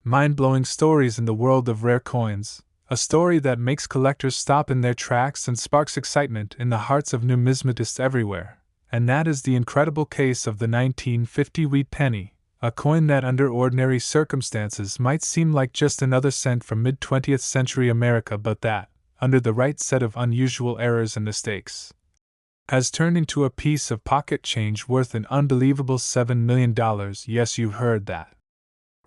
Mind-blowing stories in the world of rare coins, a story that makes collectors stop in their tracks and sparks excitement in the hearts of numismatists everywhere. And that is the incredible case of the 1950 wheat penny, a coin that under ordinary circumstances might seem like just another cent from mid-20th century America, but that, under the right set of unusual errors and mistakes, has turned into a piece of pocket change worth an unbelievable $7 million. Yes, you heard that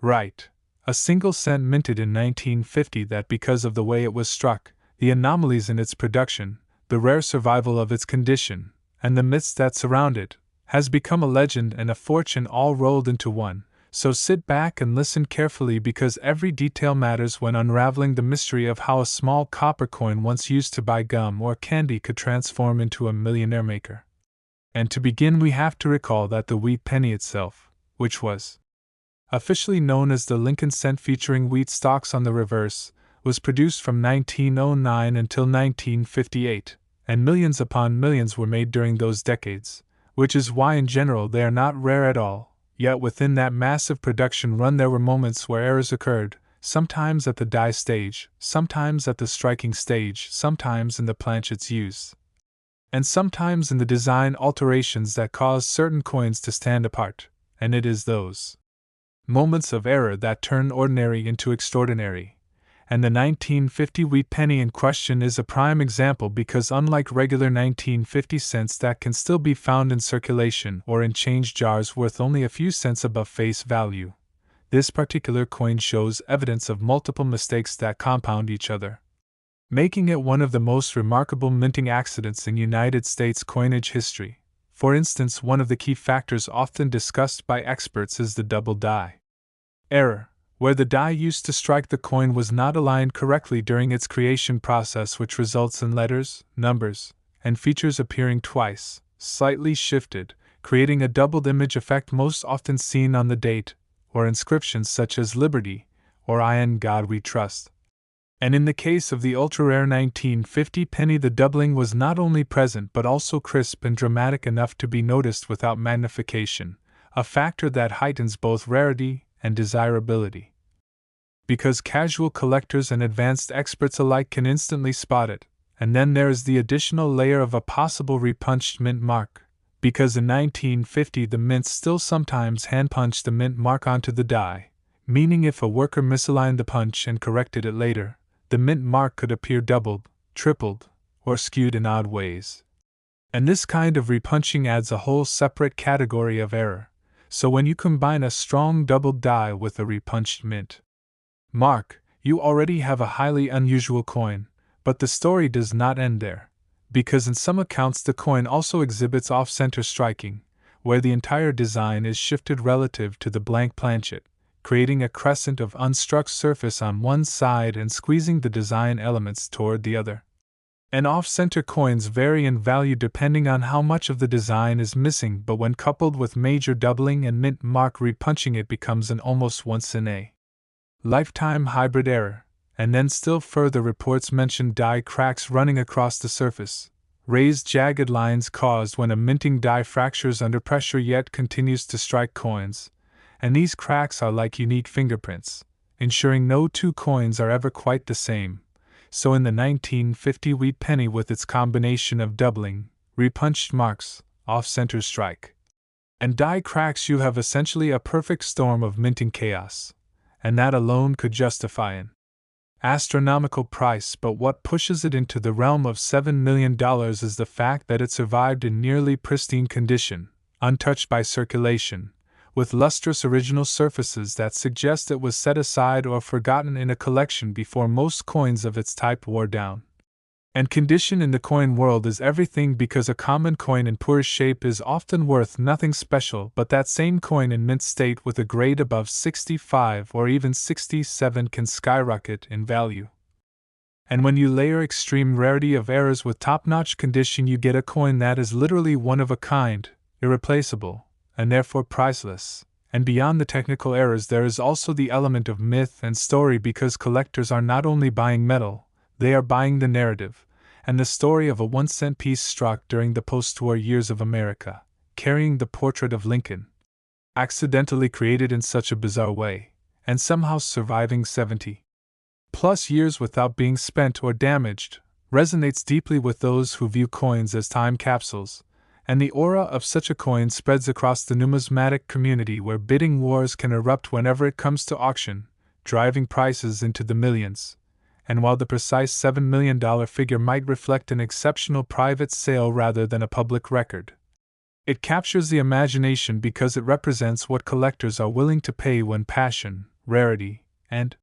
right. A single cent minted in 1950 that, because of the way it was struck, the anomalies in its production, the rare survival of its condition, and the myths that surround it, has become a legend and a fortune all rolled into one. So sit back and listen carefully, because every detail matters when unraveling the mystery of how a small copper coin once used to buy gum or candy could transform into a millionaire maker. And to begin, we have to recall that the wheat penny itself, which was officially known as the Lincoln cent featuring wheat stalks on the reverse, was produced from 1909 until 1958, and millions upon millions were made during those decades, which is why in general they are not rare at all. Yet within that massive production run there were moments where errors occurred, sometimes at the die stage, sometimes at the striking stage, sometimes in the planchet's use, and sometimes in the design alterations that caused certain coins to stand apart. And it is those moments of error that turn ordinary into extraordinary. And the 1950 wheat penny in question is a prime example, because unlike regular 1950 cents that can still be found in circulation or in change jars worth only a few cents above face value, this particular coin shows evidence of multiple mistakes that compound each other, making it one of the most remarkable minting accidents in United States coinage history. For instance, one of the key factors often discussed by experts is the double die error, where the die used to strike the coin was not aligned correctly during its creation process, which results in letters, numbers, and features appearing twice, slightly shifted, creating a doubled image effect most often seen on the date, or inscriptions such as Liberty, or In God We Trust. And in the case of the ultra-rare 1950 penny, the doubling was not only present but also crisp and dramatic enough to be noticed without magnification, a factor that heightens both rarity and desirability, because casual collectors and advanced experts alike can instantly spot it. And then there is the additional layer of a possible repunched mint mark, because in 1950 the mints still sometimes hand-punched the mint mark onto the die, meaning if a worker misaligned the punch and corrected it later, the mint mark could appear doubled, tripled, or skewed in odd ways. And this kind of repunching adds a whole separate category of error. So when you combine a strong doubled die with a repunched mint mark, you already have a highly unusual coin. But the story does not end there, because in some accounts the coin also exhibits off-center striking, where the entire design is shifted relative to the blank planchet, creating a crescent of unstruck surface on one side and squeezing the design elements toward the other. And off-center coins vary in value depending on how much of the design is missing, but when coupled with major doubling and mint mark repunching, it becomes an almost once-in-a-lifetime hybrid error. And then still further, reports mention die cracks running across the surface, raised jagged lines caused when a minting die fractures under pressure yet continues to strike coins, and these cracks are like unique fingerprints, ensuring no two coins are ever quite the same. So in the 1950 wheat penny, with its combination of doubling, repunched marks, off-center strike, and die cracks, you have essentially a perfect storm of minting chaos, and that alone could justify an astronomical price. But what pushes it into the realm of $7 million is the fact that it survived in nearly pristine condition, untouched by circulation, with lustrous original surfaces that suggest it was set aside or forgotten in a collection before most coins of its type wore down. And condition in the coin world is everything, because a common coin in poor shape is often worth nothing special, but that same coin in mint state with a grade above 65 or even 67 can skyrocket in value. And when you layer extreme rarity of errors with top-notch condition, you get a coin that is literally one of a kind, irreplaceable, and therefore priceless. And beyond the technical errors, there is also the element of myth and story, because collectors are not only buying metal, they are buying the narrative and the story of a 1-cent piece struck during the post-war years of America, carrying the portrait of Lincoln, accidentally created in such a bizarre way, and somehow surviving 70 plus years without being spent or damaged, resonates deeply with those who view coins as time capsules, and the aura of such a coin spreads across the numismatic community where bidding wars can erupt whenever it comes to auction, driving prices into the millions. And while the precise $7 million figure might reflect an exceptional private sale rather than a public record, it captures the imagination because it represents what collectors are willing to pay when passion, rarity, and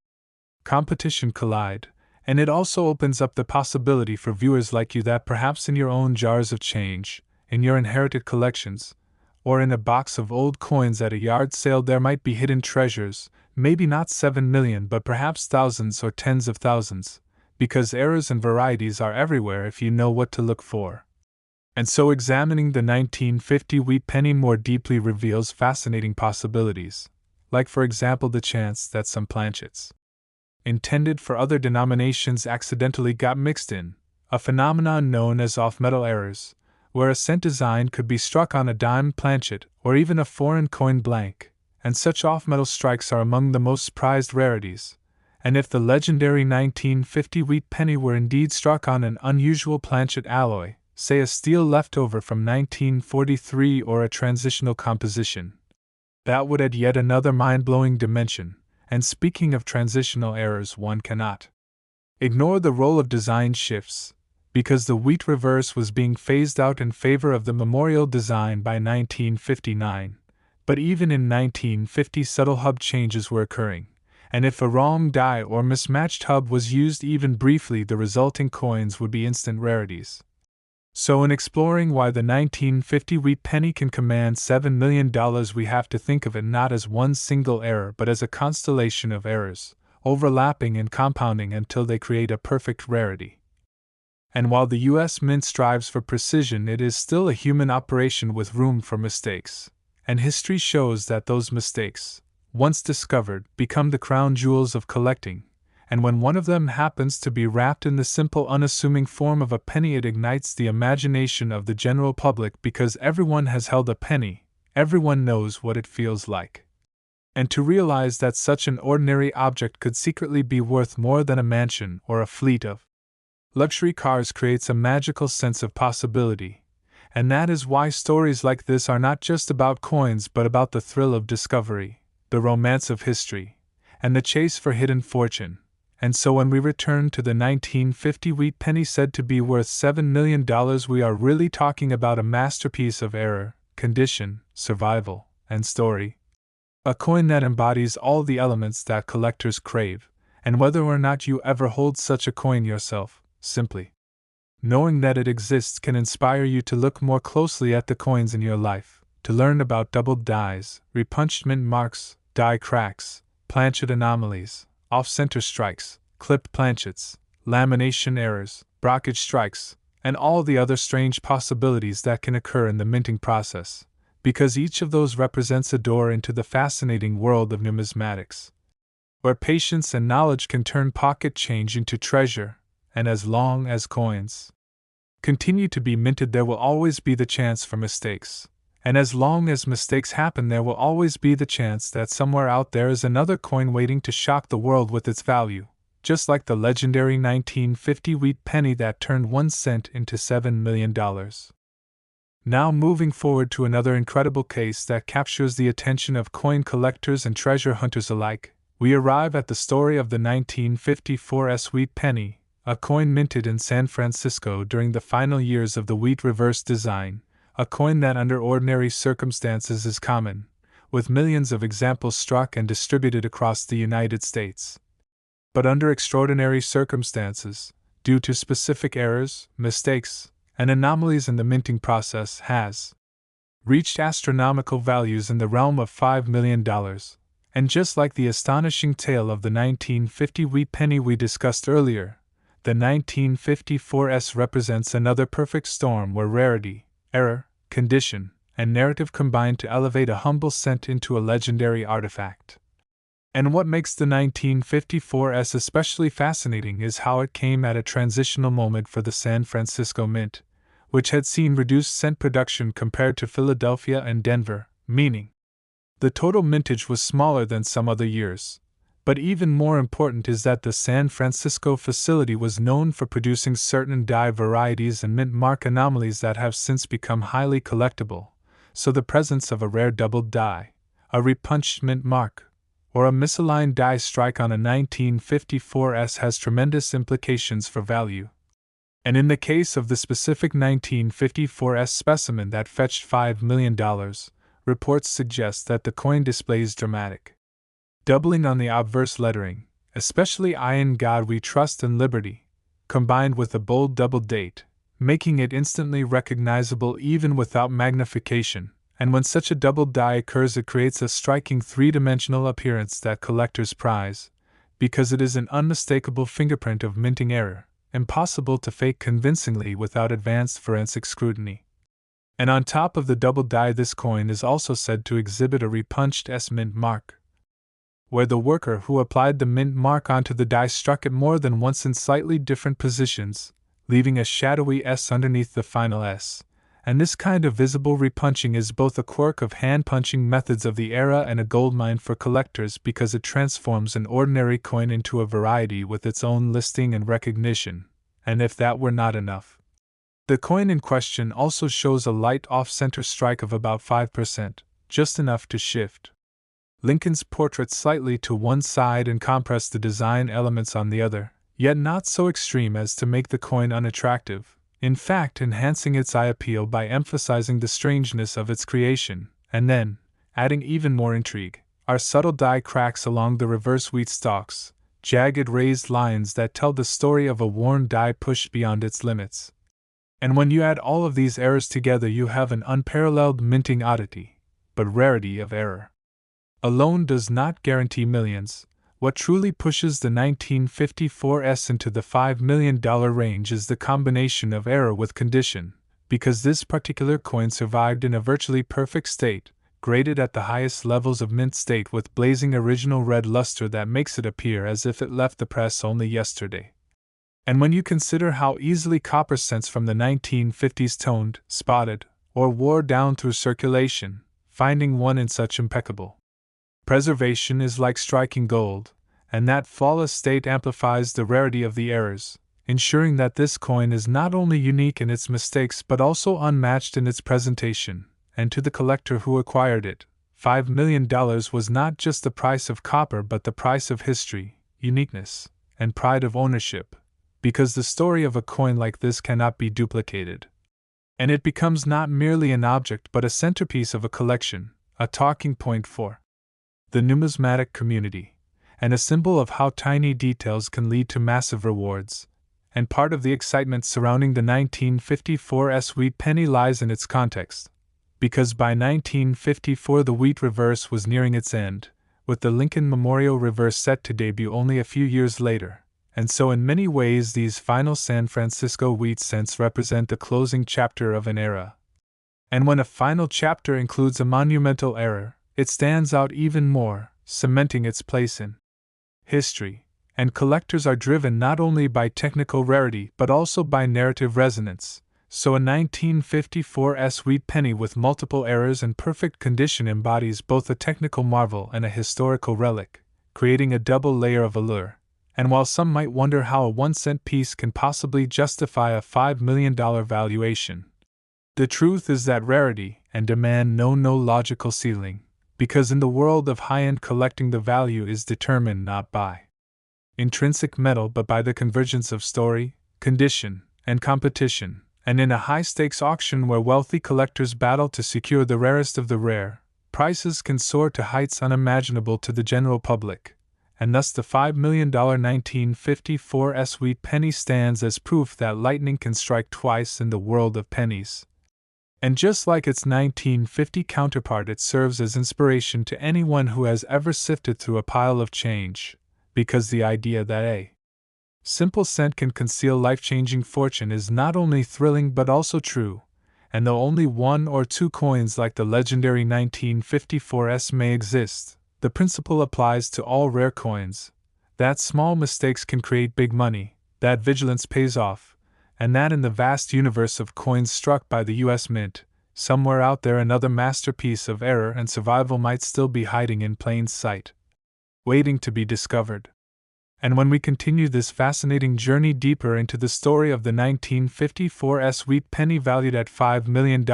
competition collide, and it also opens up the possibility for viewers like you that perhaps in your own jars of change, in your inherited collections, or in a box of old coins at a yard sale there might be hidden treasures, maybe not 7 million but perhaps thousands or tens of thousands, because errors and varieties are everywhere if you know what to look for. And so examining the 1950 wheat penny more deeply reveals fascinating possibilities, like for example the chance that some planchets intended for other denominations accidentally got mixed in, a phenomenon known as off-metal errors, where a cent design could be struck on a dime planchet or even a foreign coin blank, and such off-metal strikes are among the most prized rarities. And if the legendary 1950 wheat penny were indeed struck on an unusual planchet alloy, say a steel leftover from 1943 or a transitional composition, that would add yet another mind-blowing dimension. And speaking of transitional errors, one cannot ignore the role of design shifts, because the wheat reverse was being phased out in favor of the memorial design by 1959. But even in 1950, subtle hub changes were occurring, and if a wrong die or mismatched hub was used even briefly, the resulting coins would be instant rarities. So in exploring why the 1950 wheat penny can command $7 million, we have to think of it not as one single error but as a constellation of errors, overlapping and compounding until they create a perfect rarity. And while the U.S. Mint strives for precision, it is still a human operation with room for mistakes, and history shows that those mistakes, once discovered, become the crown jewels of collecting. And when one of them happens to be wrapped in the simple unassuming form of a penny, it ignites the imagination of the general public because everyone has held a penny, everyone knows what it feels like. And to realize that such an ordinary object could secretly be worth more than a mansion or a fleet of luxury cars creates a magical sense of possibility. And that is why stories like this are not just about coins but about the thrill of discovery, the romance of history, and the chase for hidden fortune. And so when we return to the 1950 wheat penny said to be worth $7 million, we are really talking about a masterpiece of error, condition, survival, and story. A coin that embodies all the elements that collectors crave, and whether or not you ever hold such a coin yourself, simply knowing that it exists can inspire you to look more closely at the coins in your life, to learn about doubled dies, repunched mint marks, die cracks, planchet anomalies, off-center strikes, clipped planchets, lamination errors, brockage strikes, and all the other strange possibilities that can occur in the minting process, because each of those represents a door into the fascinating world of numismatics, where patience and knowledge can turn pocket change into treasure, and as long as coins continue to be minted, there will always be the chance for mistakes. And as long as mistakes happen, there will always be the chance that somewhere out there is another coin waiting to shock the world with its value, just like the legendary 1950 wheat penny that turned 1 cent into $7 million. Now moving forward to another incredible case that captures the attention of coin collectors and treasure hunters alike, we arrive at the story of the 1954 wheat penny, a coin minted in San Francisco during the final years of the wheat reverse design. A coin that under ordinary circumstances is common, with millions of examples struck and distributed across the United States. But under extraordinary circumstances, due to specific errors, mistakes, and anomalies in the minting process, has reached astronomical values in the realm of $5 million. And just like the astonishing tale of the 1950 wheat penny we discussed earlier, the 1954 represents another perfect storm where rarity, error, condition, and narrative combine to elevate a humble cent into a legendary artifact. And what makes the 1954 especially fascinating is how it came at a transitional moment for the San Francisco Mint, which had seen reduced cent production compared to Philadelphia and Denver, meaning the total mintage was smaller than some other years, But even more important is that the San Francisco facility was known for producing certain die varieties and mint mark anomalies that have since become highly collectible, so the presence of a rare doubled die, a repunched mint mark, or a misaligned die strike on a 1954S has tremendous implications for value. And in the case of the specific 1954S specimen that fetched $5 million, reports suggest that the coin displays dramatic doubling on the obverse lettering, especially I in God we trust and liberty, combined with a bold double date, making it instantly recognizable even without magnification, and when such a double die occurs it creates a striking three-dimensional appearance that collectors prize, because it is an unmistakable fingerprint of minting error, impossible to fake convincingly without advanced forensic scrutiny. And on top of the double die this coin is also said to exhibit a repunched S mint mark, where the worker who applied the mint mark onto the die struck it more than once in slightly different positions, leaving a shadowy S underneath the final S. And this kind of visible repunching is both a quirk of hand-punching methods of the era and a goldmine for collectors because it transforms an ordinary coin into a variety with its own listing and recognition. And if that were not enough, the coin in question also shows a light off-center strike of about 5%, just enough to shift Lincoln's portrait slightly to one side and compress the design elements on the other, yet not so extreme as to make the coin unattractive, in fact enhancing its eye appeal by emphasizing the strangeness of its creation, and then, adding even more intrigue, are subtle die cracks along the reverse wheat stalks, jagged raised lines that tell the story of a worn die pushed beyond its limits. And when you add all of these errors together you have an unparalleled minting oddity, but rarity of error alone does not guarantee millions. What truly pushes the 1954S into the $5 million range is the combination of error with condition, because this particular coin survived in a virtually perfect state, graded at the highest levels of mint state with blazing original red luster that makes it appear as if it left the press only yesterday. And when you consider how easily copper cents from the 1950s toned, spotted, or wore down through circulation, finding one in such impeccable preservation is like striking gold, and that flawless state amplifies the rarity of the errors, ensuring that this coin is not only unique in its mistakes but also unmatched in its presentation, and to the collector who acquired it, $5 million was not just the price of copper but the price of history, uniqueness, and pride of ownership, because the story of a coin like this cannot be duplicated. And it becomes not merely an object but a centerpiece of a collection, a talking point for the numismatic community, and a symbol of how tiny details can lead to massive rewards. And part of the excitement surrounding the 1954S wheat penny lies in its context, because by 1954 the wheat reverse was nearing its end, with the Lincoln Memorial reverse set to debut only a few years later, and so in many ways these final San Francisco wheat cents represent the closing chapter of an era. And when a final chapter includes a monumental error, it stands out even more, cementing its place in history, and collectors are driven not only by technical rarity but also by narrative resonance, so a 1954S wheat penny with multiple errors and perfect condition embodies both a technical marvel and a historical relic, creating a double layer of allure. And while some might wonder how a 1-cent piece can possibly justify a $5 million valuation, the truth is that rarity and demand know no logical ceiling, because in the world of high-end collecting the value is determined not by intrinsic metal but by the convergence of story, condition, and competition, and in a high-stakes auction where wealthy collectors battle to secure the rarest of the rare, prices can soar to heights unimaginable to the general public, and thus the $5 million 1954S wheat penny stands as proof that lightning can strike twice in the world of pennies. And just like its 1950 counterpart, it serves as inspiration to anyone who has ever sifted through a pile of change, because the idea that a simple cent can conceal life-changing fortune is not only thrilling but also true, and though only one or two coins like the legendary 1954S may exist, the principle applies to all rare coins, that small mistakes can create big money, that vigilance pays off, and that in the vast universe of coins struck by the U.S. Mint, somewhere out there another masterpiece of error and survival might still be hiding in plain sight. waiting to be discovered. And when we continue this fascinating journey deeper into the story of the 1954 wheat penny valued at $5 million,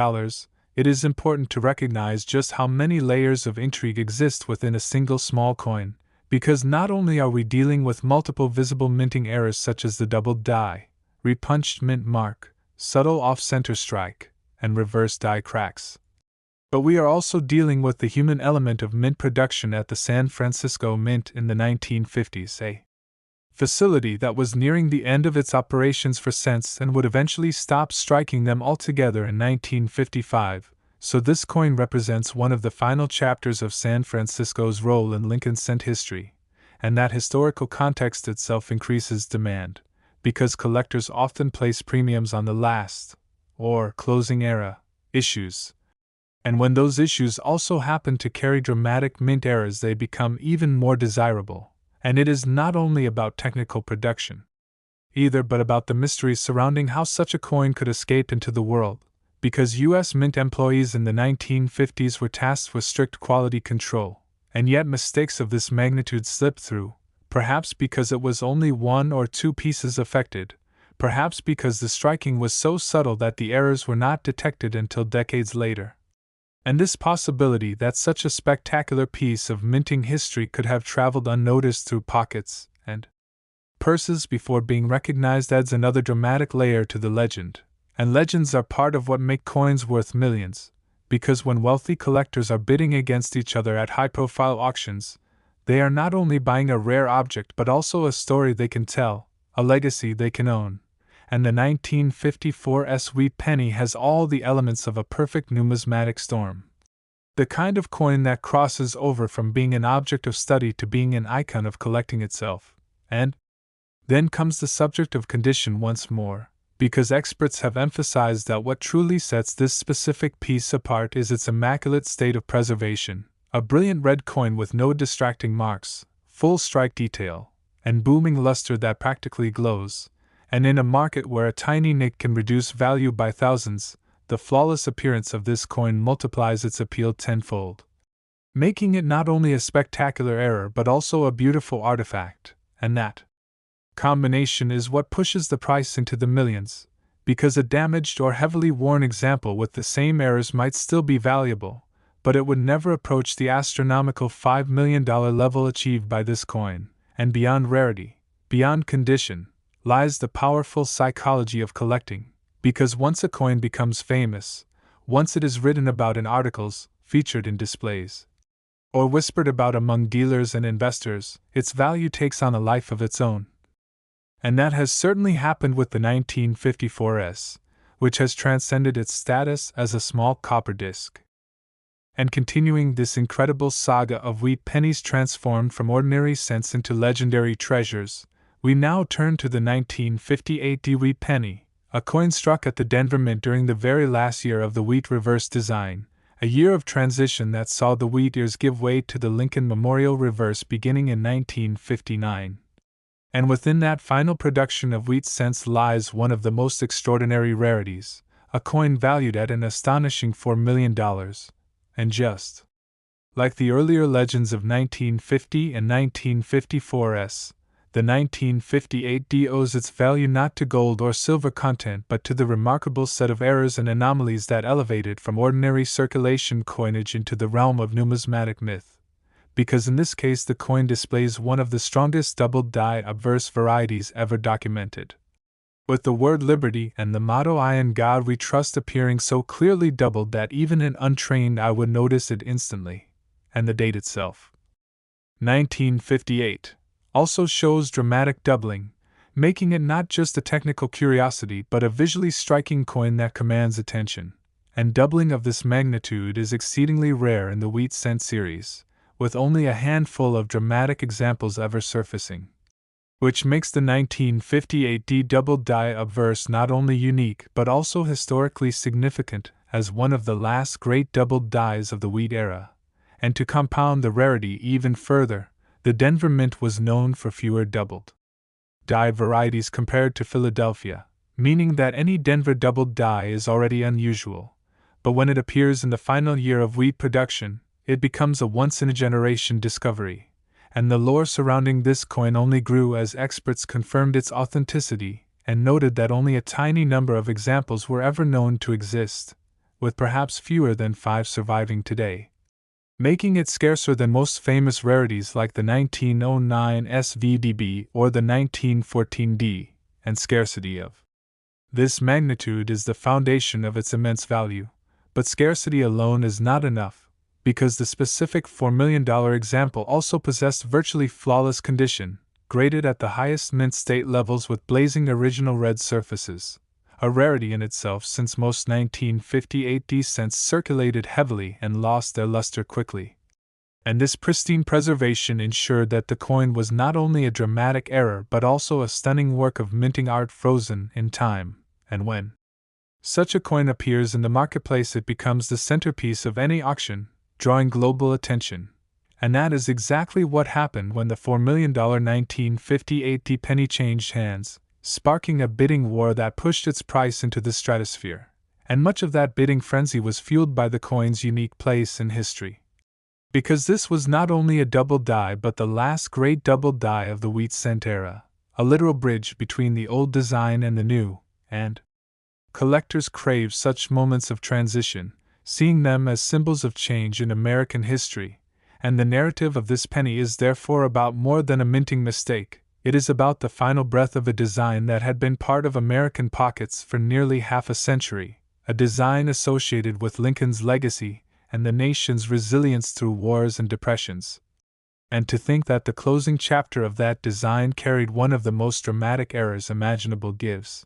it is important to recognize just how many layers of intrigue exist within a single small coin, because not only are we dealing with multiple visible minting errors such as the doubled die, repunched mint mark, subtle off-center strike, and reverse die cracks, but we are also dealing with the human element of mint production at the San Francisco Mint in the 1950s, a facility that was nearing the end of its operations for cents and would eventually stop striking them altogether in 1955, so this coin represents one of the final chapters of San Francisco's role in Lincoln cent history, and that historical context itself increases demand, because collectors often place premiums on the last, or closing era, issues. And when those issues also happen to carry dramatic mint errors, they become even more desirable. And it is not only about technical production, either, but about the mysteries surrounding how such a coin could escape into the world, because U.S. Mint employees in the 1950s were tasked with strict quality control, and yet mistakes of this magnitude slipped through, perhaps because it was only one or two pieces affected, perhaps because the striking was so subtle that the errors were not detected until decades later. And this possibility that such a spectacular piece of minting history could have traveled unnoticed through pockets and purses before being recognized adds another dramatic layer to the legend. And legends are part of what make coins worth millions, because when wealthy collectors are bidding against each other at high-profile auctions, they are not only buying a rare object but also a story they can tell, a legacy they can own. And the 1954 wheat penny has all the elements of a perfect numismatic storm. The kind of coin that crosses over from being an object of study to being an icon of collecting itself. And then comes the subject of condition once more, because experts have emphasized that what truly sets this specific piece apart is its immaculate state of preservation, a brilliant red coin with no distracting marks, full strike detail, and booming luster that practically glows. And in a market where a tiny nick can reduce value by thousands, the flawless appearance of this coin multiplies its appeal tenfold, making it not only a spectacular error but also a beautiful artifact, and that combination is what pushes the price into the millions, because a damaged or heavily worn example with the same errors might still be valuable, but it would never approach the astronomical $5 million level achieved by this coin, and beyond rarity, beyond condition, lies the powerful psychology of collecting, because once a coin becomes famous, once it is written about in articles, featured in displays, or whispered about among dealers and investors, its value takes on a life of its own. And that has certainly happened with the 1954, which has transcended its status as a small copper disc. And continuing this incredible saga of wheat pennies transformed from ordinary cents into legendary treasures, we now turn to the 1958 wheat penny, a coin struck at the Denver Mint during the very last year of the wheat reverse design, a year of transition that saw the wheat ears give way to the Lincoln Memorial reverse beginning in 1959. And within that final production of wheat cents lies one of the most extraordinary rarities, a coin valued at an astonishing $4 million, and just like the earlier legends of 1950 and 1954, the 1958 owes its value not to gold or silver content but to the remarkable set of errors and anomalies that elevate it from ordinary circulation coinage into the realm of numismatic myth, because in this case the coin displays one of the strongest doubled die obverse varieties ever documented. With the word liberty and the motto I in God we trust appearing so clearly doubled that even an untrained eye would notice it instantly, and the date itself, 1958, also shows dramatic doubling, making it not just a technical curiosity but a visually striking coin that commands attention. And doubling of this magnitude is exceedingly rare in the wheat cent series, with only a handful of dramatic examples ever surfacing, which makes the 1958 doubled die obverse not only unique but also historically significant as one of the last great doubled dies of the wheat era. And to compound the rarity even further, the Denver Mint was known for fewer doubled die varieties compared to Philadelphia, meaning that any Denver doubled die is already unusual, but when it appears in the final year of wheat production, it becomes a once-in-a-generation discovery, and the lore surrounding this coin only grew as experts confirmed its authenticity and noted that only a tiny number of examples were ever known to exist, with perhaps fewer than 5 surviving today, making it scarcer than most famous rarities like the 1909 SVDB or the 1914D, and scarcity of this magnitude is the foundation of its immense value. But scarcity alone is not enough, because the specific $4 million example also possessed virtually flawless condition, graded at the highest mint state levels with blazing original red surfaces, a rarity in itself since most 1958D cents circulated heavily and lost their luster quickly. And this pristine preservation ensured that the coin was not only a dramatic error but also a stunning work of minting art frozen in time, and when such a coin appears in the marketplace it becomes the centerpiece of any auction, drawing global attention. And that is exactly what happened when the $4 million 1958D penny changed hands, sparking a bidding war that pushed its price into the stratosphere. And much of that bidding frenzy was fueled by the coin's unique place in history. Because this was not only a double die but the last great double die of the wheat cent era, a literal bridge between the old design and the new, and collectors crave such moments of transition, seeing them as symbols of change in American history. And the narrative of this penny is therefore about more than a minting mistake. It is about the final breath of a design that had been part of American pockets for nearly half a century, a design associated with Lincoln's legacy and the nation's resilience through wars and depressions. And to think that the closing chapter of that design carried one of the most dramatic errors imaginable gives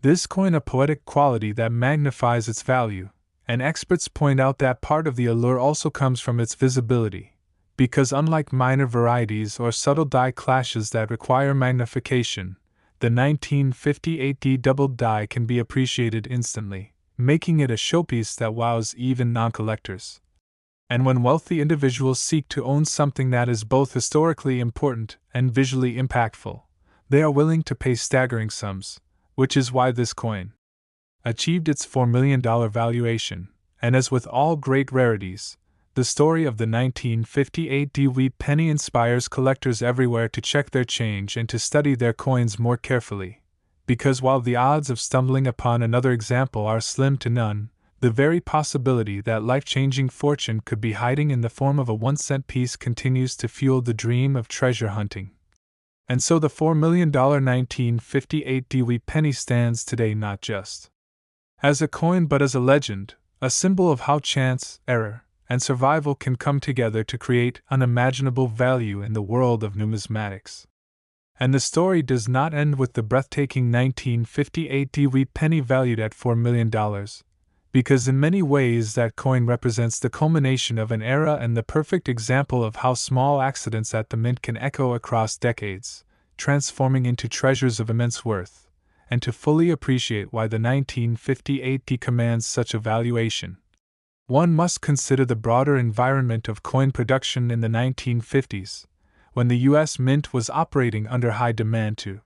this coin a poetic quality that magnifies its value. And experts point out that part of the allure also comes from its visibility, because unlike minor varieties or subtle die clashes that require magnification, the 1958D double die can be appreciated instantly, making it a showpiece that wows even non-collectors. And when wealthy individuals seek to own something that is both historically important and visually impactful, they are willing to pay staggering sums, which is why this coin achieved its $4 million valuation, and as with all great rarities, the story of the 1958D wheat penny inspires collectors everywhere to check their change and to study their coins more carefully, because while the odds of stumbling upon another example are slim to none, the very possibility that life-changing fortune could be hiding in the form of a 1-cent piece continues to fuel the dream of treasure hunting. And so the $4 million 1958D wheat penny stands today not just as a coin but as a legend, a symbol of how chance, error, and survival can come together to create unimaginable value in the world of numismatics. And the story does not end with the breathtaking 1958D wheat penny valued at $4 million, because in many ways that coin represents the culmination of an era and the perfect example of how small accidents at the mint can echo across decades, transforming into treasures of immense worth. And to fully appreciate why the 1958D commands such a valuation, one must consider the broader environment of coin production in the 1950s, when the U.S. Mint was operating under high demand to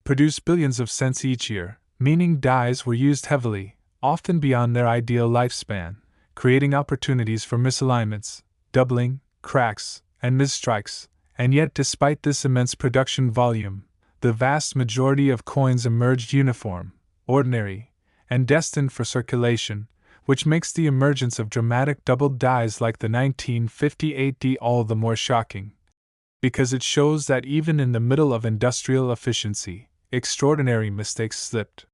produce billions of cents each year, meaning dies were used heavily, often beyond their ideal lifespan, creating opportunities for misalignments, doubling, cracks, and misstrikes. And yet despite this immense production volume, the vast majority of coins emerged uniform, ordinary, and destined for circulation, which makes the emergence of dramatic double dies like the 1958D all the more shocking, because it shows that even in the middle of industrial efficiency, extraordinary mistakes slipped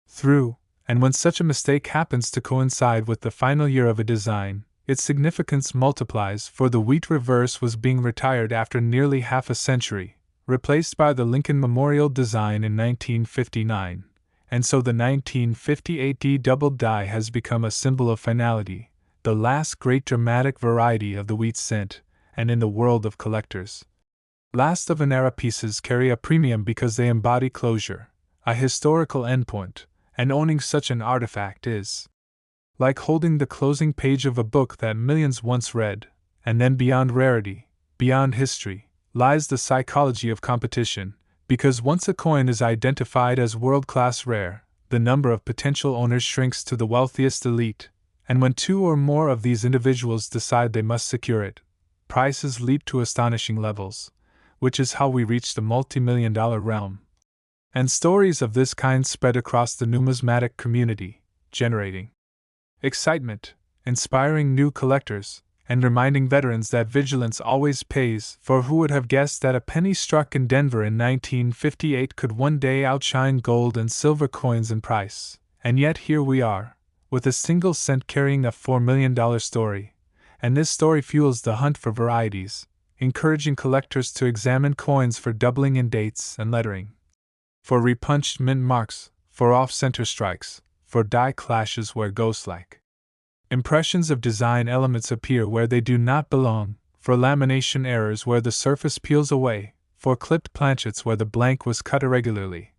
through, and when such a mistake happens to coincide with the final year of a design, its significance multiplies, for the wheat reverse was being retired after nearly half a century, replaced by the Lincoln Memorial design in 1959, and so the 1958D double die has become a symbol of finality, the last great dramatic variety of the wheat cent, and in the world of collectors, last of an era pieces carry a premium because they embody closure, a historical endpoint, and owning such an artifact is like holding the closing page of a book that millions once read, and then beyond rarity, beyond history, lies the psychology of competition, because once a coin is identified as world-class rare, the number of potential owners shrinks to the wealthiest elite, and when 2 or more of these individuals decide they must secure it, prices leap to astonishing levels, which is how we reach the multimillion-dollar realm. And stories of this kind spread across the numismatic community, generating excitement, inspiring new collectors, and reminding veterans that vigilance always pays. For who would have guessed that a penny struck in Denver in 1958 could one day outshine gold and silver coins in price? And yet here we are, with a single cent carrying a $4 million story, and this story fuels the hunt for varieties, encouraging collectors to examine coins for doubling in dates and lettering, for repunched mint marks, for off-center strikes, for die clashes where ghost-like impressions of design elements appear where they do not belong, for lamination errors where the surface peels away, for clipped planchets where the blank was cut irregularly,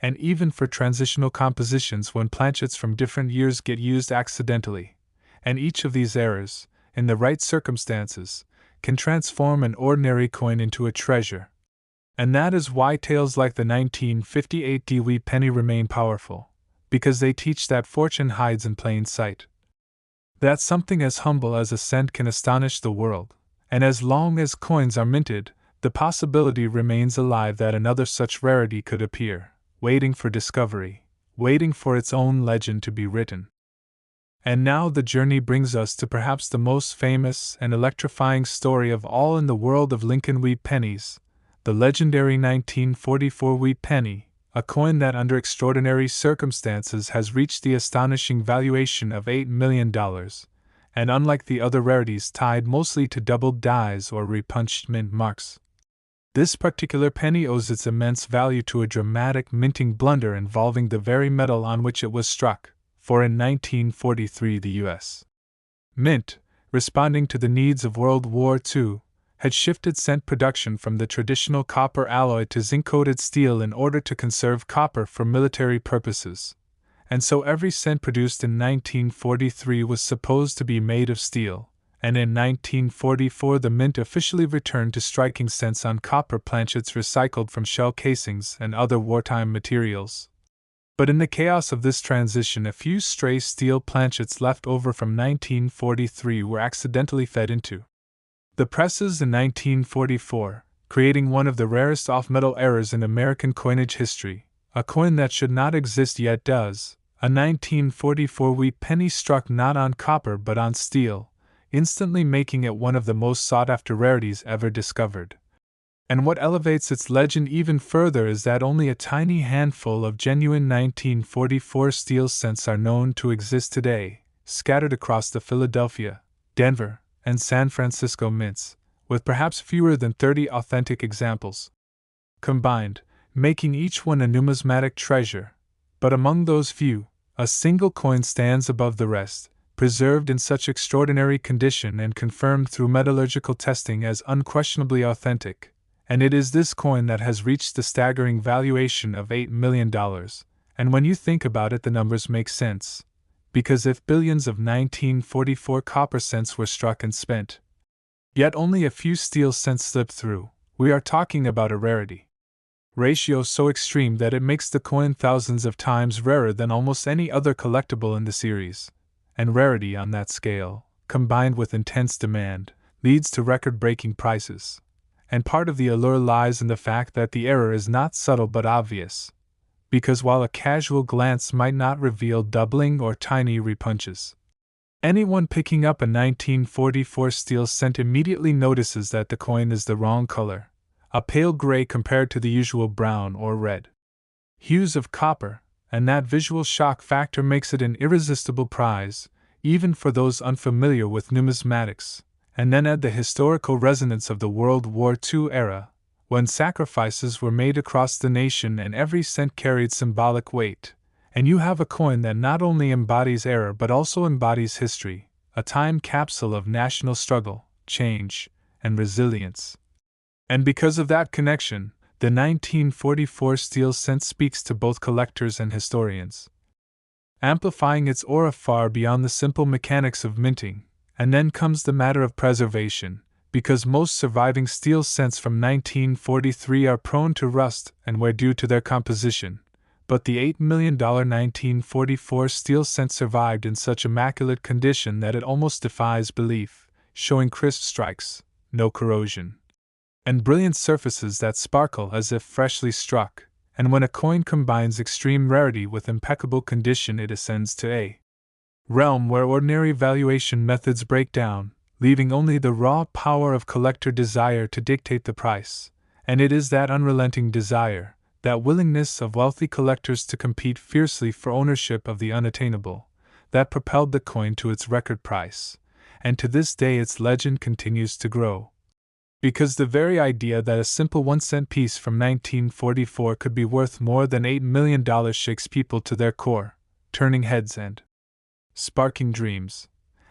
and even for transitional compositions when planchets from different years get used accidentally. And each of these errors, in the right circumstances, can transform an ordinary coin into a treasure. And that is why tales like the 1958 Dewey penny remain powerful, because they teach that fortune hides in plain sight. That something as humble as a cent can astonish the world, and as long as coins are minted, the possibility remains alive that another such rarity could appear, waiting for discovery, waiting for its own legend to be written. And now the journey brings us to perhaps the most famous and electrifying story of all in the world of Lincoln wheat pennies, the legendary 1944 wheat penny, a coin that under extraordinary circumstances has reached the astonishing valuation of $8 million, and unlike the other rarities tied mostly to doubled dies or repunched mint marks, this particular penny owes its immense value to a dramatic minting blunder involving the very metal on which it was struck, for in 1943 the U.S. Mint, responding to the needs of World War II, had shifted cent production from the traditional copper alloy to zinc-coated steel in order to conserve copper for military purposes, and so every cent produced in 1943 was supposed to be made of steel, and in 1944 the mint officially returned to striking cents on copper planchets recycled from shell casings and other wartime materials. But in the chaos of this transition, a few stray steel planchets left over from 1943 were accidentally fed into the presses in 1944, creating one of the rarest off-metal errors in American coinage history. A coin that should not exist yet does, a 1944 wheat penny struck not on copper but on steel, instantly making it one of the most sought-after rarities ever discovered. And what elevates its legend even further is that only a tiny handful of genuine 1944 steel cents are known to exist today, scattered across the Philadelphia, Denver, and San Francisco mints, with perhaps fewer than 30 authentic examples combined, making each one a numismatic treasure. But among those few, a single coin stands above the rest, preserved in such extraordinary condition and confirmed through metallurgical testing as unquestionably authentic, and it is this coin that has reached the staggering valuation of $8 million, and when you think about it the numbers make sense. Because if billions of 1944 copper cents were struck and spent, yet only a few steel cents slipped through, we are talking about a rarity ratio so extreme that it makes the coin thousands of times rarer than almost any other collectible in the series. And rarity on that scale, combined with intense demand, leads to record-breaking prices. And part of the allure lies in the fact that the error is not subtle but obvious, because while a casual glance might not reveal doubling or tiny repunches, anyone picking up a 1944 steel cent immediately notices that the coin is the wrong color, a pale gray compared to the usual brown or red hues of copper, and that visual shock factor makes it an irresistible prize, even for those unfamiliar with numismatics. And then add the historical resonance of the World War II era, when sacrifices were made across the nation and every cent carried symbolic weight, and you have a coin that not only embodies error but also embodies history, a time capsule of national struggle, change, and resilience. And because of that connection, the 1944 steel cent speaks to both collectors and historians, amplifying its aura far beyond the simple mechanics of minting. And then comes the matter of preservation, because most surviving steel cents from 1943 are prone to rust and wear due to their composition, but the $8 million 1944 steel cent survived in such immaculate condition that it almost defies belief, showing crisp strikes, no corrosion, and brilliant surfaces that sparkle as if freshly struck. And when a coin combines extreme rarity with impeccable condition, it ascends to a realm where ordinary valuation methods break down, leaving only the raw power of collector desire to dictate the price. And it is that unrelenting desire, that willingness of wealthy collectors to compete fiercely for ownership of the unattainable, that propelled the coin to its record price, and to this day its legend continues to grow. Because the very idea that a simple 1-cent piece from 1944 could be worth more than $8 million shakes people to their core, turning heads and sparking dreams.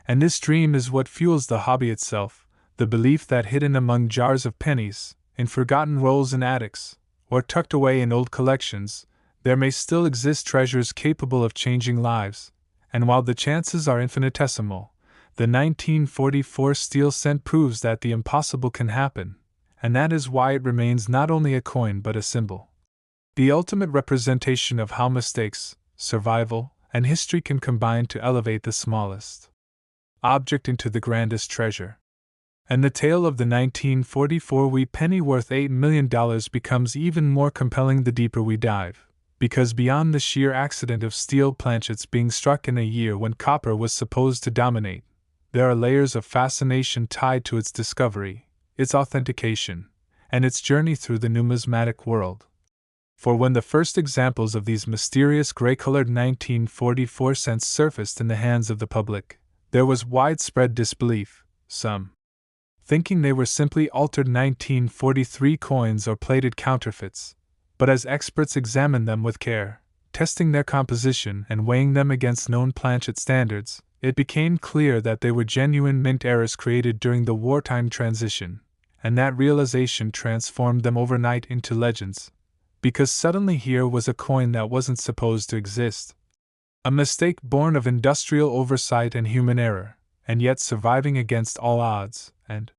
And this dream is what fuels the hobby itself, the belief that hidden among jars of pennies, in forgotten rolls in attics, or tucked away in old collections, there may still exist treasures capable of changing lives. And while the chances are infinitesimal, the 1944 steel cent proves that the impossible can happen, and that is why it remains not only a coin but a symbol. The ultimate representation of how mistakes, survival, and history can combine to elevate the smallest object into the grandest treasure. And the tale of the 1944 wee penny worth $8 million becomes even more compelling the deeper we dive. Because beyond the sheer accident of steel planchets being struck in a year when copper was supposed to dominate, there are layers of fascination tied to its discovery, its authentication, and its journey through the numismatic world. For when the first examples of these mysterious gray-colored 1944 cents surfaced in the hands of the public, there was widespread disbelief, some thinking they were simply altered 1943 coins or plated counterfeits. But as experts examined them with care, testing their composition and weighing them against known planchet standards, it became clear that they were genuine mint errors created during the wartime transition, and that realization transformed them overnight into legends. Because suddenly here was a coin that wasn't supposed to exist. A mistake born of industrial oversight and human error, and yet surviving against all odds, and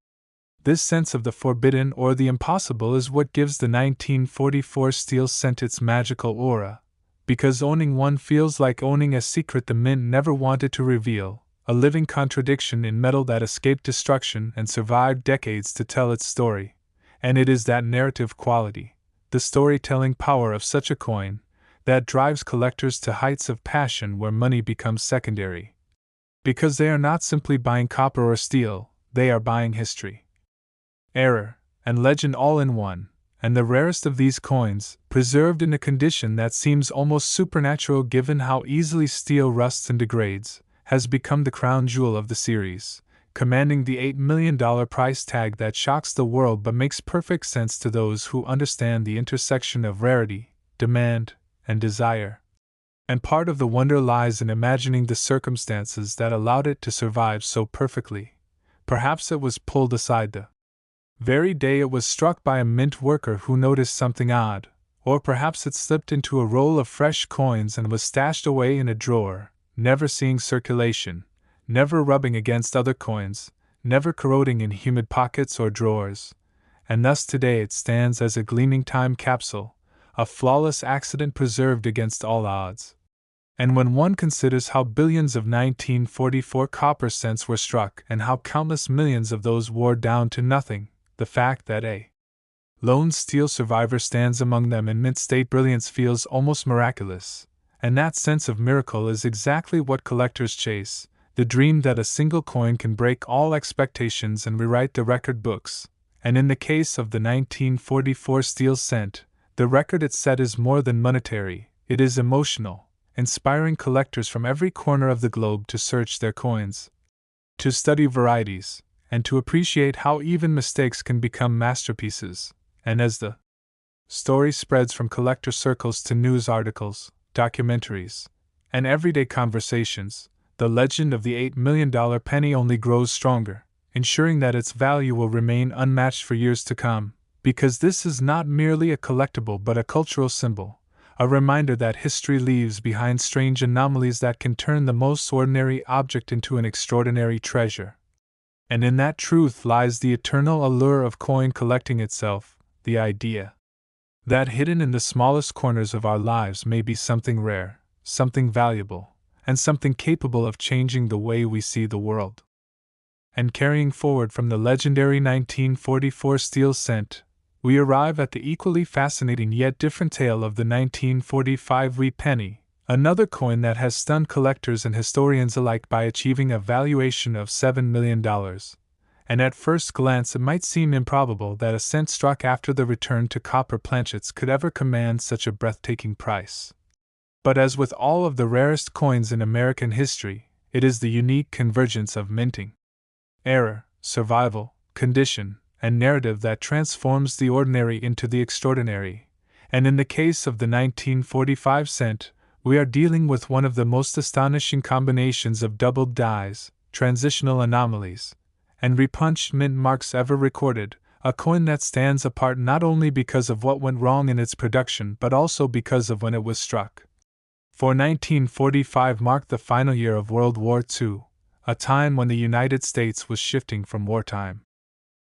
this sense of the forbidden or the impossible is what gives the 1944 steel cent its magical aura. Because owning one feels like owning a secret the mint never wanted to reveal, a living contradiction in metal that escaped destruction and survived decades to tell its story. And it is that narrative quality, the storytelling power of such a coin, that drives collectors to heights of passion where money becomes secondary. Because they are not simply buying copper or steel, they are buying history, error, and legend all in one. And the rarest of these coins, preserved in a condition that seems almost supernatural given how easily steel rusts and degrades, has become the crown jewel of the series, commanding the $8 million price tag that shocks the world but makes perfect sense to those who understand the intersection of rarity, demand, and desire. And part of the wonder lies in imagining the circumstances that allowed it to survive so perfectly. Perhaps it was pulled aside the very day it was struck by a mint worker who noticed something odd, or perhaps it slipped into a roll of fresh coins and was stashed away in a drawer, never seeing circulation, never rubbing against other coins, never corroding in humid pockets or drawers, and thus today it stands as a gleaming time capsule, a flawless accident preserved against all odds. And when one considers how billions of 1944 copper cents were struck and how countless millions of those wore down to nothing, the fact that a lone steel survivor stands among them in mint state brilliance feels almost miraculous, and that sense of miracle is exactly what collectors chase, the dream that a single coin can break all expectations and rewrite the record books. And in the case of the 1944 steel cent, the record it set is more than monetary, it is emotional, inspiring collectors from every corner of the globe to search their coins, to study varieties, and to appreciate how even mistakes can become masterpieces. And as the story spreads from collector circles to news articles, documentaries, and everyday conversations, the legend of the $8 million penny only grows stronger, ensuring that its value will remain unmatched for years to come, because this is not merely a collectible but a cultural symbol, a reminder that history leaves behind strange anomalies that can turn the most ordinary object into an extraordinary treasure. And in that truth lies the eternal allure of coin collecting itself, the idea that hidden in the smallest corners of our lives may be something rare, something valuable, and something capable of changing the way we see the world. and carrying forward from the legendary 1944 steel cent, we arrive at the equally fascinating yet different tale of the 1945 wheat penny, another coin that has stunned collectors and historians alike by achieving a valuation of $7 million. And at first glance it might seem improbable that a cent struck after the return to copper planchets could ever command such a breathtaking price. But as with all of the rarest coins in American history, it is the unique convergence of minting, era, survival, condition, and narrative that transforms the ordinary into the extraordinary. And in the case of the 1945 cent, we are dealing with one of the most astonishing combinations of doubled dies, transitional anomalies, and repunched mint marks ever recorded, a coin that stands apart not only because of what went wrong in its production but also because of when it was struck. For 1945 marked the final year of World War II, a time when the United States was shifting from wartime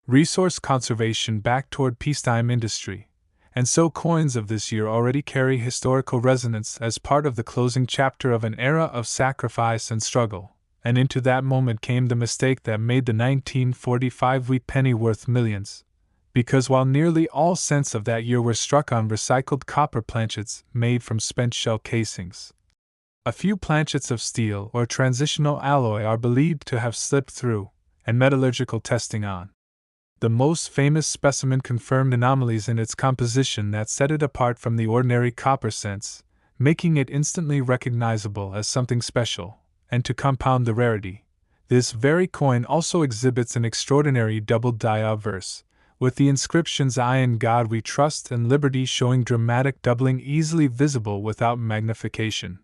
resource conservation back toward peacetime industry, and so coins of this year already carry historical resonance as part of the closing chapter of an era of sacrifice and struggle. And into that moment came the mistake that made the 1945 wheat penny worth millions, because while nearly all cents of that year were struck on recycled copper planchets made from spent shell casings, a few planchets of steel or transitional alloy are believed to have slipped through, and metallurgical testing on the most famous specimen confirmed anomalies in its composition that set it apart from the ordinary copper cents, making it instantly recognizable as something special. And to compound the rarity, this very coin also exhibits an extraordinary doubled die obverse, with the inscriptions "I in God We Trust" and "Liberty" showing dramatic doubling easily visible without magnification.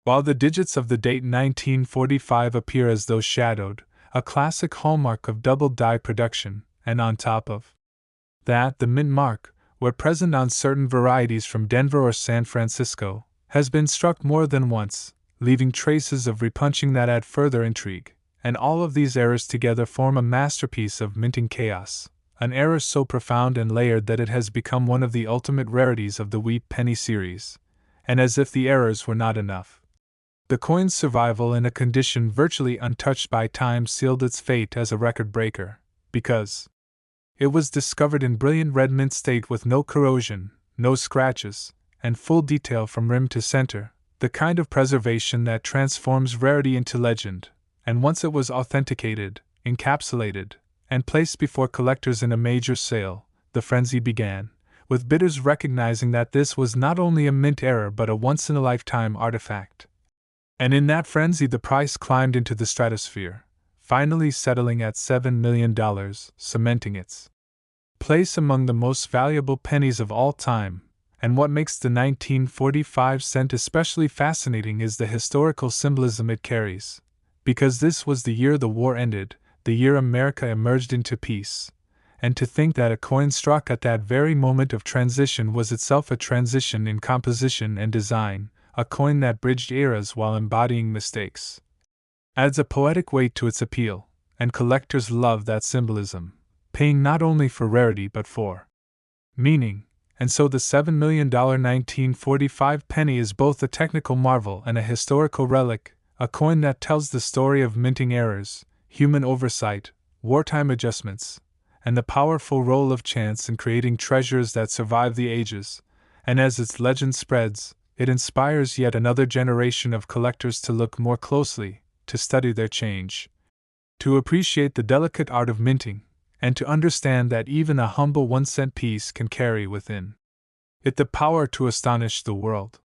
While the digits of the date 1945 appear as though shadowed, a classic hallmark of doubled die production, and on top of that the mint mark, where present on certain varieties from Denver or San Francisco, has been struck more than once, leaving traces of repunching that add further intrigue, and all of these errors together form a masterpiece of minting chaos, an error so profound and layered that it has become one of the ultimate rarities of the wheat penny series. And as if the errors were not enough, the coin's survival in a condition virtually untouched by time sealed its fate as a record breaker, because it was discovered in brilliant red mint state with no corrosion, no scratches, and full detail from rim to center, the kind of preservation that transforms rarity into legend. And once it was authenticated, encapsulated, and placed before collectors in a major sale, the frenzy began, with bidders recognizing that this was not only a mint error but a once-in-a-lifetime artifact. And in that frenzy the price climbed into the stratosphere, finally settling at $7 million, cementing its place among the most valuable pennies of all time. And what makes the 1945 cent especially fascinating is the historical symbolism it carries. Because this was the year the war ended, the year America emerged into peace. And to think that a coin struck at that very moment of transition was itself a transition in composition and design, a coin that bridged eras while embodying mistakes, adds a poetic weight to its appeal, and collectors love that symbolism, paying not only for rarity but for meaning. And so the $7 million 1945 penny is both a technical marvel and a historical relic, a coin that tells the story of minting errors, human oversight, wartime adjustments, and the powerful role of chance in creating treasures that survive the ages. And as its legend spreads, it inspires yet another generation of collectors to look more closely, to study their change, to appreciate the delicate art of minting, and to understand that even a humble 1-cent piece can carry within it the power to astonish the world.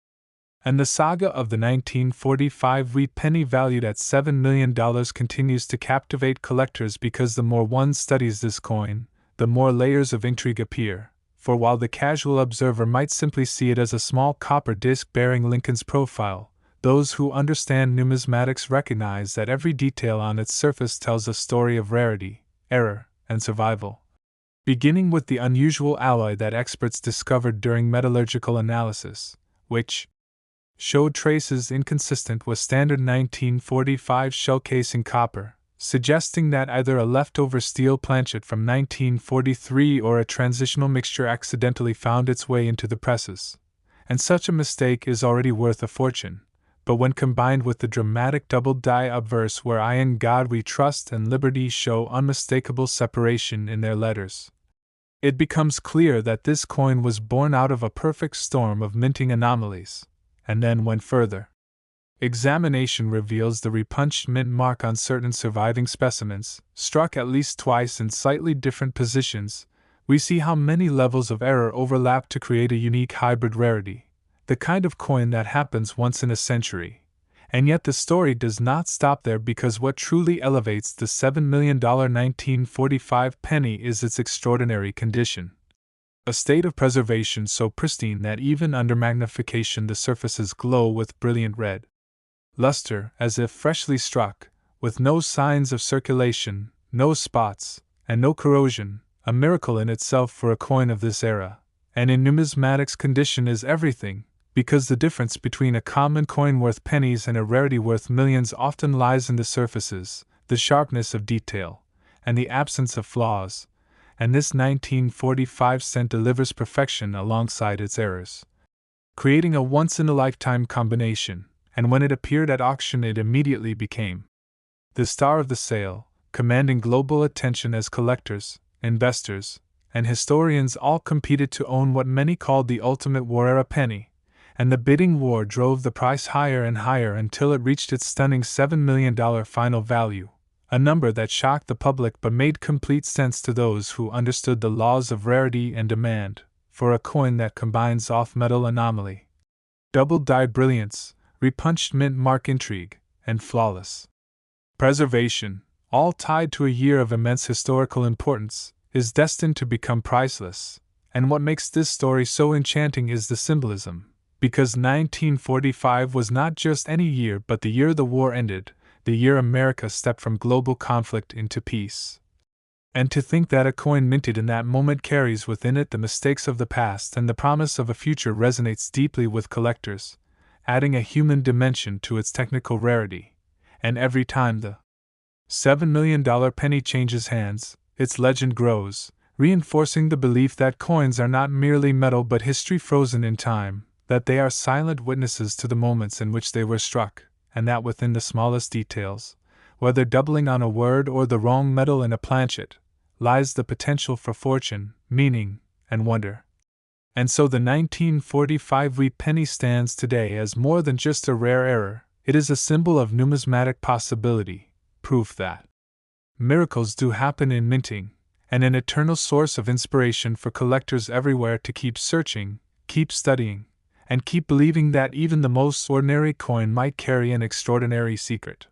And the saga of the 1945 wheat penny valued at $7 million continues to captivate collectors because the more one studies this coin, the more layers of intrigue appear. For while the casual observer might simply see it as a small copper disc bearing Lincoln's profile, those who understand numismatics recognize that every detail on its surface tells a story of rarity, error, and survival. Beginning with the unusual alloy that experts discovered during metallurgical analysis, which showed traces inconsistent with standard 1945 shell casing copper, suggesting that either a leftover steel planchet from 1943 or a transitional mixture accidentally found its way into the presses. And such a mistake is already worth a fortune. but when combined with the dramatic double die obverse where I in God we trust and liberty show unmistakable separation in their letters, it becomes clear that this coin was born out of a perfect storm of minting anomalies. And then, when further examination reveals the repunched mint mark on certain surviving specimens, struck at least twice in slightly different positions, we see how many levels of error overlap to create a unique hybrid rarity, the kind of coin that happens once in a century. And yet the story does not stop there, because what truly elevates the $7 million 1945 penny is its extraordinary condition. A state of preservation so pristine that even under magnification the surfaces glow with brilliant red luster, as if freshly struck, with no signs of circulation, no spots, and no corrosion, a miracle in itself for a coin of this era. And in numismatics condition is everything, because the difference between a common coin worth pennies and a rarity worth millions often lies in the surfaces, the sharpness of detail, and the absence of flaws, and this 1945 cent delivers perfection alongside its errors, creating a once-in-a-lifetime combination, and when it appeared at auction it immediately became the star of the sale, commanding global attention as collectors, investors, and historians all competed to own what many called the ultimate war era penny, and the bidding war drove the price higher and higher until it reached its stunning $7 million final value, a number that shocked the public but made complete sense to those who understood the laws of rarity and demand, for a coin that combines off-metal anomaly, double-die brilliance, repunched mint mark intrigue, and flawless preservation, all tied to a year of immense historical importance, is destined to become priceless. And what makes this story so enchanting is the symbolism, because 1945 was not just any year but the year the war ended, the year America stepped from global conflict into peace. And to think that a coin minted in that moment carries within it the mistakes of the past and the promise of a future resonates deeply with collectors, adding a human dimension to its technical rarity. And every time the $7 million penny changes hands, its legend grows, reinforcing the belief that coins are not merely metal but history frozen in time, that they are silent witnesses to the moments in which they were struck, and that within the smallest details, whether doubling on a word or the wrong metal in a planchet, lies the potential for fortune, meaning, and wonder. And so the 1945 wee penny stands today as more than just a rare error, it is a symbol of numismatic possibility, proof that miracles do happen in minting, and an eternal source of inspiration for collectors everywhere to keep searching, keep studying, and keep believing that even the most ordinary coin might carry an extraordinary secret.